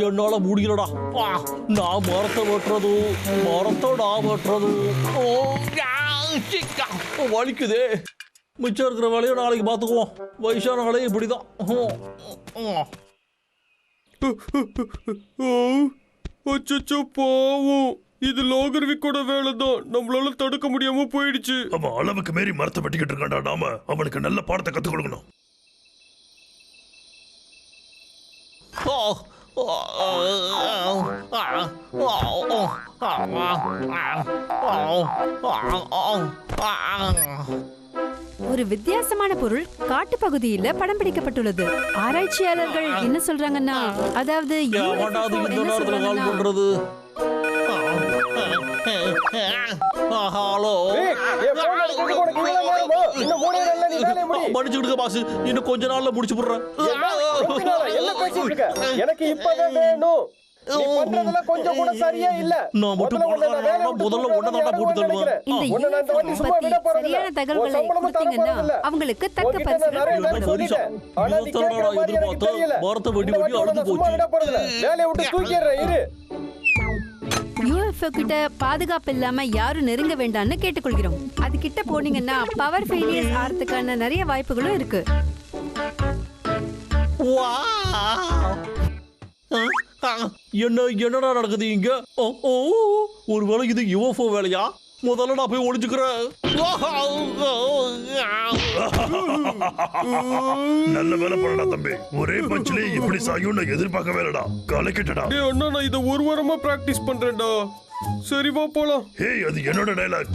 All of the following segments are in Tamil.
என்னால முடியலடா. நான் மரத்தை வெட்டுறது வலிக்குதே. மிச்சம் இருக்கிற வேலையை நாளைக்கு பார்த்துக்குவோம். வயசான வேலையும் இப்படிதான். அச்சோ பாவம், இது லோகர்விக்கோட வேலை தான், நம்மளால தடுக்க முடியாம போயிடுச்சு. அவன் அளவுக்கு மீறி மரத்தை வெட்டிக்கிட்டு இருக்கான்டா. நாம அவனுக்கு நல்ல பாடத்தை கத்துக் கொடுக்கணும். ஒரு வித்தியாசமான பொருள் காட்டு பகுதியில படம் பிடிக்கப்பட்டுள்ளது. ஆராய்ச்சியாளர்கள் என்ன சொல்றாங்கன்னா, அதாவது இன்னும் கொஞ்ச நாள்ல முடிச்சு போடுறேன். எனக்கு இப்பவே வேணும். கொஞ்சம் கூட சரியா இல்ல. நான் மட்டும் முதல்ல ஒன்னதாண்டா போட்டு தள்ளுவேன். சரியான தகவல்களை கொடுத்தீங்கன்னா அவங்களுக்கு தக்க பரிசு. வார்த்தை வெடி வெடி அழுது போச்சு. வேலையை விட்டு தூக்கிடுறேன் இரு. UFO கிட்ட பாதுகாப்பு இல்லாம யாரும் நெருங்க வேண்டாம்னு கேட்டுக்கொள்கிறோம். அது கிட்ட போனீங்கன்னா பவர் ஃபெயிலியர்ஸ் ஆறதுக்கான நிறைய வாய்ப்புகளும் இருக்கு. என்னடா நடக்குது இங்க? ஒருவேளை இது UFO வேலையா? முதல்ல நான் போய் ஒளிஞ்சுக்கிறேன். நல்ல வேலை பண்ணடா தம்பி. ஒரே பஞ்சிலே இப்படி சாயும் நான் எதிர்பார்க்கவே இல்லடா. கலக்கிட்டடா. அண்ணா, நான் இதை ஒரு வாரமா பிராக்டிஸ் பண்றேன்டா. சரி வா போலாம். ஏய், அது என்னோட டயலாக்.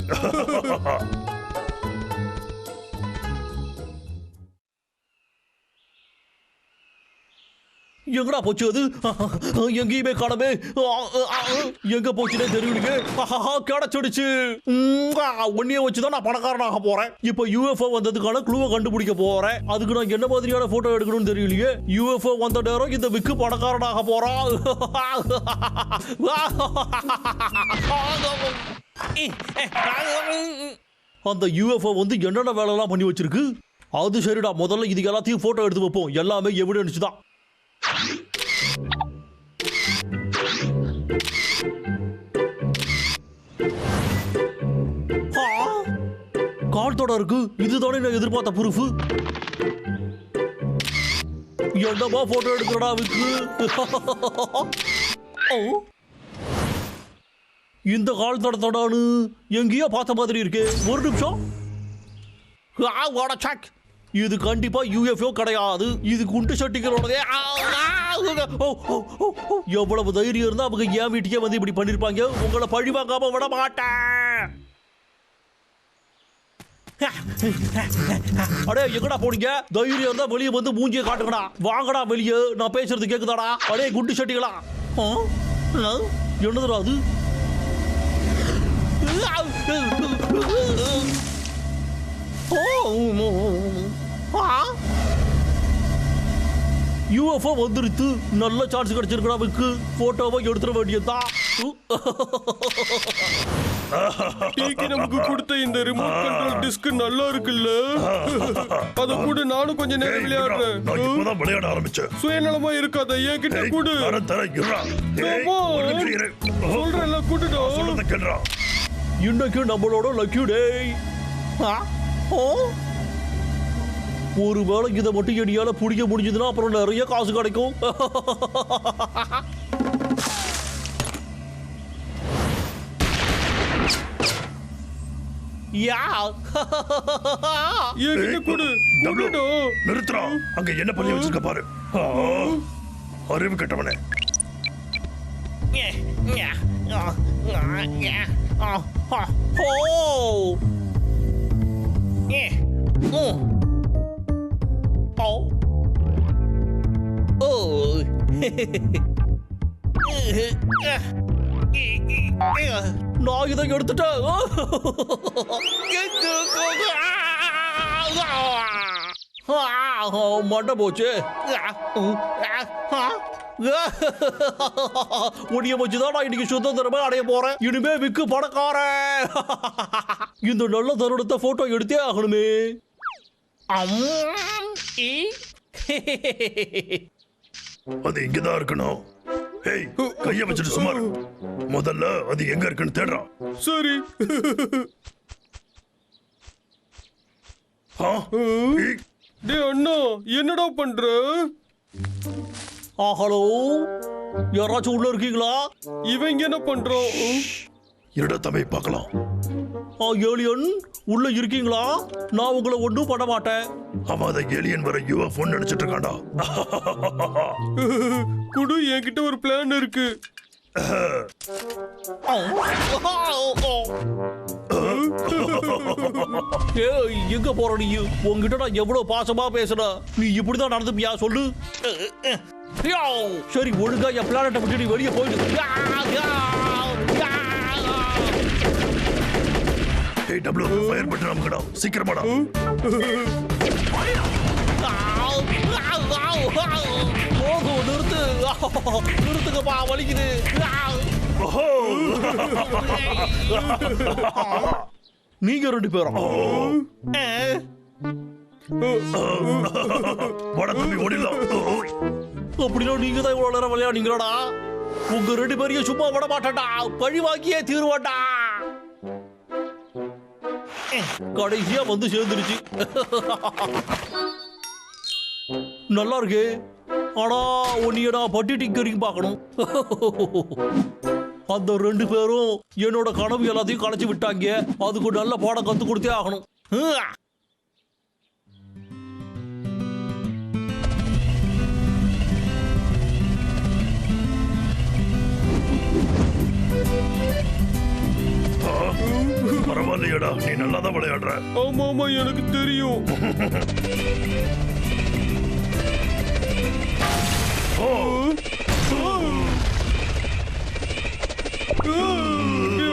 எங்கடா போச்சு அது? எங்கேயுமே காணமே. எங்க போச்சுன்னே தெரியலையே. கிடைச்சிடுச்சு. உன்னைய வச்சுதான் நான் பணக்காரனாக போறேன். இப்ப UFO வந்ததுக்கான க்ளூவை கண்டுபிடிக்க போறேன். அதுக்கு நான் என்ன மாதிரியான போட்டோ எடுக்கணும்னு தெரியலையே. UFO வந்த நேரம் இந்த விக்கு பணக்காரனாக போறான். அந்த UFO வந்து என்னென்ன வேலைலாம் பண்ணி வச்சிருக்கு? அது சரிடா, முதல்ல இது எல்லாத்தையும் போட்டோ எடுத்து வைப்போம். எல்லாமே எவிடன்ஸ் தான். கால்தோட இருக்கு. இதுதானே நான் எதிர்பார்த்த ப்ரூஃப். என்னமா போட்டோ எடுக்கிறடா விக்கு? இந்த கால் தடத்தோடானு எங்கேயோ பார்த்த மாதிரி இருக்கே. ஒரு நிமிஷம். இது கண்டிப்பா UFO கிடையாது. இது குண்டு சட்டிகளோடதே. எவ்வளவு தைரியம் இருந்தா அவங்க என் வீட்டுக்கே வந்து இப்படி பண்ணிருப்பாங்க. உங்களை பழி வாங்காம விட மாட்டேன். அடே, எங்கடா போனீங்க? தைரியம் இருந்தா வெளியே வந்து மூஞ்சியை காட்டுங்கடா. வாங்கடா வெளியே. நான் பேசுறது கேக்குதாடா? அடே குண்டு சட்டிகளா, என்னதுடா அது? UFO வந்துருச்சு. நல்ல சான்ஸ் கிடைச்சிருக்கா. போட்டோவை எடுத்துட வேண்டியதுதான். நமக்கு கொடுத்த இந்த ரிமோட் கண்ட்ரோல் டிஸ்க் நல்லா இருக்குல்ல? அத கூட நானும் கொஞ்சம் நேரம் விளையாடுறேன். விளையாட ஆரம்பிச்சேன். சுயநலமா இருக்காத, என்கிட்ட கூடு. சொல்றேன்ல, கூட்டுடா. இன்னைக்கு நம்மளோட லக்கி டே. ஒருவேளை இதை மட்டும் எடியால பிடிக்க முடிஞ்சதுன்னா அப்புறம் நிறைய காசு கிடைக்கும். நிறுத்துறா. அங்க என்ன பண்ணி வச்சிருக்க பாரு. அறிவு கட்டவனே. நான் இதை எடுத்துட்டேன். மண்டை போச்சு. உன்னைய வச்சுதான் நான் இன்னைக்கு சுதந்திரமே அடைய போறேன். இனிமே விக்கு பணக்காரன். இந்த நல்ல தருணத்தை போட்டோ எடுத்தே ஆகணுமே. அது இங்கதான் இருக்கணும். ஏய், கைய வச்சுட்டு சுமார். முதல்ல அது எங்க இருக்குன்னு தேடுறான். சரி. ஏய், டேய் அண்ணா, என்னடா பண்ற? ஹலோ, யாராச்சும் உள்ள இருக்கீங்களா? இவங்க என்ன பண்றோம்? இருடா தம்பி பார்க்கலாம். ஏலியன் உள்ள இருக்கீங்களா? நான் உங்களை ஒன்றும் பண்ண மாட்டேன். அவன் அதை ஏலியன் வர UFO நினைச்சிட்டு இருக்கான்டா. குடு, என்கிட்ட ஒரு பிளான் இருக்கு. ஏய், எங்க போற நீ? உங்ககிட்ட நான் எவ்வளவு பாசமா பேசுறேன். நீ இப்படிதான் நடந்துப்பியா சொல்லு. சரி, ஒழுங்கா என் பிளானட்டை விட்டு நீ வெளியே போயிடு. ஏய் டபுள் ஃபயர் பட்டன் நமக்குடா, சீக்கிரமாடா. போதும், நிறுத்து. நிறுத்துங்கப்பா, வலிக்குது. நீங்க ரெண்டு பேரும் வாடா தம்பி ஓடிடலாம். அப்படின்னா நீங்க தான் இவ்வளவு நேரம் விளையாடுங்களா? உங்க ரெண்டு பேரையும் சும்மா விட மாட்டேன்டா. பழி வாங்கியே தீருவாண்டா. கடைசியா வந்து சேர்ந்துருச்சு. நல்லா இருக்கு. ஆனா உன்னையடா பட்டி டிங்கரிங் பார்க்கணும். அந்த ரெண்டு பேரும் என்னோட கனவு எல்லாத்தையும் கலைச்சு விட்டாங்க. அதுக்கு நல்ல பாடம் கத்து கொடுத்தே ஆகணும். பரவாயில்லையடா, நீ நல்லா தான் விளையாடுற. ஆமா ஆமா, எனக்கு தெரியும்.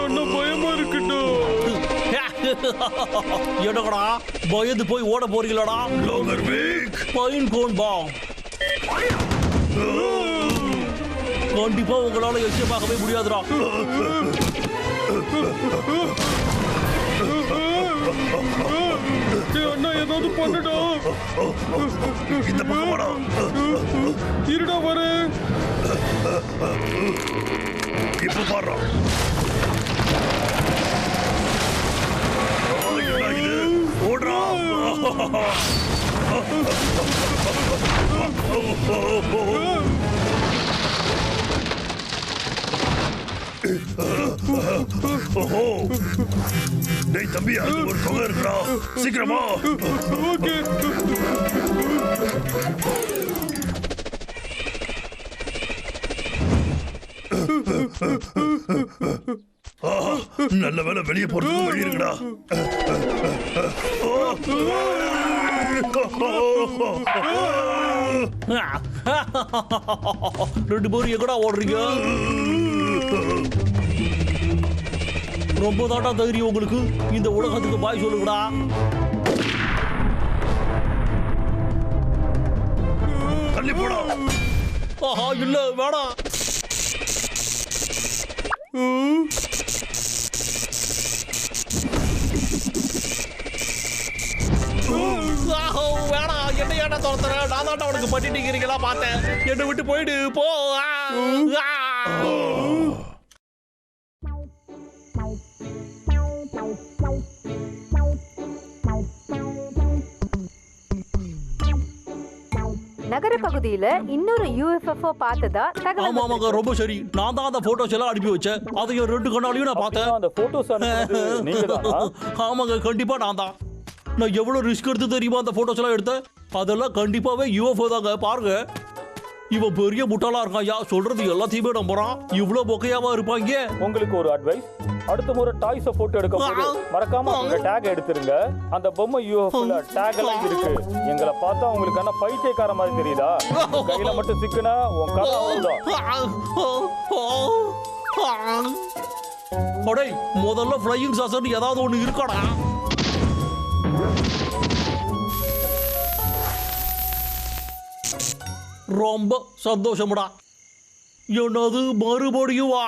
அண்ணா, பயமா இருக்குடா. என்னடா பயந்து போய் ஓட போறீங்களாடா? லோகர் வீக். பைன் கோன் பாம். கண்டிப்பா உங்களால எச்சமாகவே முடியாதுடா. அண்ணா, ஏதாவது பண்ணுடா. இந்த பக்கம் வாடா. இருடா வரேன். இப்ப பாடுறா. இது ஓடுறா. டேய் தம்பி, அது ஒரு தொகை இருக்குடா, சீக்கிரமா. ஓகே. நல்ல வேலை, வெளியே போறதுக்கு வழி இருக்குடா. ரெண்டு பேரும் எங்கடா ஓடுறீங்க? ரொம்ப தாட்டா தைரியம் உங்களுக்கு. இந்த உலகத்துக்கு பாய் சொல்லுங்கடா. தள்ளி போடா. ஆஹா, இல்ல வேணாம். வேணாம், என்ன ஏன்டா துரத்துற? நான் தாண்டா உனக்கு பட்டிட்டீங்கிறீங்களா பார்த்தேன். என்னை விட்டு போயிடு போ. நகர பகுதியில இன்னொரு UFO பார்த்ததா தகவல் ஆமா ஆமாங்க, ரொம்ப சரி. நான் தான் அந்த போட்டோஸ் எல்லாம் அனுப்பி வச்சேன். அதையும் ரெண்டு கண்ணாலையும் நான் பார்த்தேன். அந்த போட்டோஸ் நீங்கதானா? ஆமாங்க, கண்டிப்பா நான் தான். நான் எவ்வளவு ரிஸ்க் எடுத்து தெரியுமா அந்த போட்டோஸ் எல்லாம் எடுத்தேன். அதெல்லாம் கண்டிப்பாவே UFO தாங்க. பாருங்க, இவன் பெரிய முட்டாளா இருக்கான். யா சொல்றது எல்லாத்தையுமே நம்புறான். இவ்வளவு பொக்கையாவா இருப்பாங்க. உங்களுக்கு ஒரு அட்வைஸ், அடுத்த முறை டாய்ஸ போட்டோ எடுக்கும் போது மறக்காம உங்க டேக் எடுத்துருங்க. அந்த பொம்மை UFOல டேக் எல்லாம் இருக்கு. எங்களை பார்த்தா உங்களுக்கு என்ன பைத்தியக்கார மாதிரி தெரியுதா? கையில மட்டும் சிக்குனா உன் கதை அவ்வளவுதான். அடே, முதல்ல ஃப்ளையிங் சாசர் ஏதாவது ஒண்ணு இருக்காடா? ரொம்ப சந்தோஷம்டா. என்னது மறுபடியும் வா